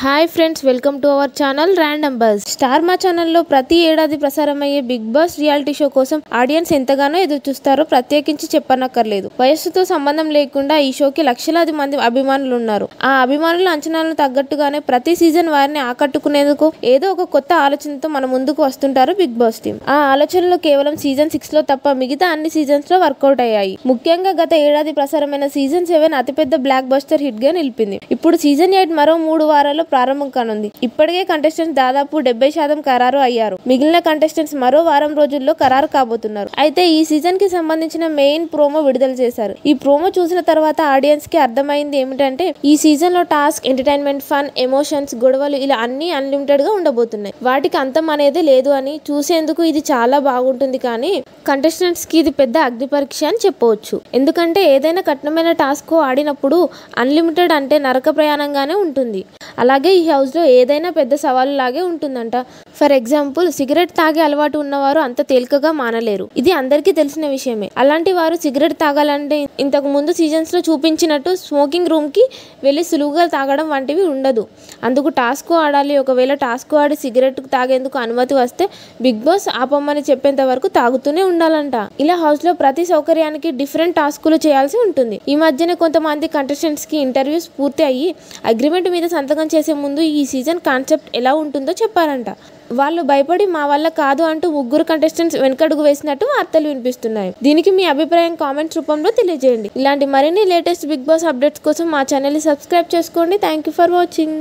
Hi friends, welcome to our channel random buzz. Star మా ఛానల్లో ప్రతి ఏడాది ప్రసారమయ్యే బిగ్ బాస్ రియాలిటీ షో కోసం ఆడియన్స్ ఎంతగానో ఎదురు చూస్తారో ప్రత్యేకించి చెప్పనక్కర్లేదు. వయస్సుతో సంబంధం లేకుండా ఈ షోకి లక్షలాది మంది అభిమానులు ఉన్నారు. ఆ అభిమానుల అంచనాలను తగ్గట్టుగానే ప్రతి సీజన్ వారిని ఆకట్టుకునేందుకు ఏదో ఒక కొత్త ఆలోచనతో మన ముందుకు వస్తుంటారు బిగ్ బాస్ టీం. ఆ ఆలోచనలు కేవలం సీజన్ 6 లో తప్ప మిగతా అన్ని సీజన్స్ లో వర్కౌట్ అయ్యాయి. ముఖ్యంగా గత ఏడాది ప్రసారమైన సీజన్ 7 అతిపెద్ద బ్లాక్ బస్టర్ హిట్ గా నిలిపింది. ఇప్పుడు సీజన్ 8 మరో 3 వారాల్లో ప్రారంభం కానుంది. ఇప్పటికే కంటెస్టెంట్స్ దాదాపు 70% ఖరారు అయ్యారు. మిగిలిన కంటెస్టెంట్స్ మరో వారం రోజుల్లో ఖరారు కాబోతున్నారు. అయితే ఈ సీజన్ కి సంబంధించిన మెయిన్ ప్రోమో విడుదల చేశారు. ఈ ప్రోమో చూసిన తర్వాత ఆడియన్స్ కి అర్థమైంది ఏమిటంటే ఈ సీజన్ లో టాస్క్, ఎంటర్టైన్మెంట్, ఫన్, ఎమోషన్స్, గొడవలు ఇలా అన్ని అన్లిమిటెడ్ గా ఉండబోతున్నాయి. వాటికి అంతం అనేది లేదు అని చూసేందుకు ఇది చాలా బాగుంటుంది. కానీ కంటెస్టెంట్స్ కి ఇది పెద్ద అగ్ని పరీక్ష అని చెప్పవచ్చు. ఎందుకంటే ఏదైనా కఠినమైన టాస్క్ ఆడినప్పుడు అన్లిమిటెడ్ అంటే నరక ప్రయాణంగానే ఉంటుంది. అలాగే ఈ హౌస్ లో ఏదైనా పెద్ద సవాలు లాగే ఉంటుందంట. ఫర్ ఎగ్జాంపుల్, సిగరెట్ తాగే అలవాటు ఉన్నవారు అంత తేలికగా మానలేరు. ఇది అందరికీ తెలిసిన విషయమే. అలాంటి వారు సిగరెట్ తాగాలంటే ఇంతకు ముందు సీజన్స్ లో చూపించినట్టు స్మోకింగ్ రూమ్ కి వెళ్లి సులువుగా తాగడం వంటివి ఉండదు. అందుకు టాస్క్ ఆడాలి. ఒకవేళ టాస్క్ ఆడి సిగరెట్ తాగేందుకు అనుమతి వస్తే బిగ్ బాస్ ఆపమ్మని చెప్పేంత వరకు తాగుతూనే ఉండాలంట. ఇలా హౌస్ లో ప్రతి సౌకర్యానికి డిఫరెంట్ టాస్కులు చేయాల్సి ఉంటుంది. ఈ మధ్యనే కొంతమంది కంటెస్టెంట్స్ కి ఇంటర్వ్యూస్ పూర్తి అయ్యి అగ్రిమెంట్ మీద సంతకం చేసే ముందు ఈ సీజన్ కాన్సెప్ట్ ఎలా ఉంటుందో చెప్పారంట. వాళ్ళు భయపడి మా వల్ల కాదు అంటూ 3 కంటెస్టెంట్స్ వెనకడుగు వేసినట్టు వార్తలు వినిపిస్తున్నాయి. దీనికి మీ అభిప్రాయం కామెంట్స్ రూపంలో తెలియజేయండి. ఇలాంటి మరిన్ని లేటెస్ట్ బిగ్ బాస్ అప్డేట్స్ కోసం మా ఛానల్ ని సబ్స్క్రైబ్ చేసుకోండి. Thank you for watching.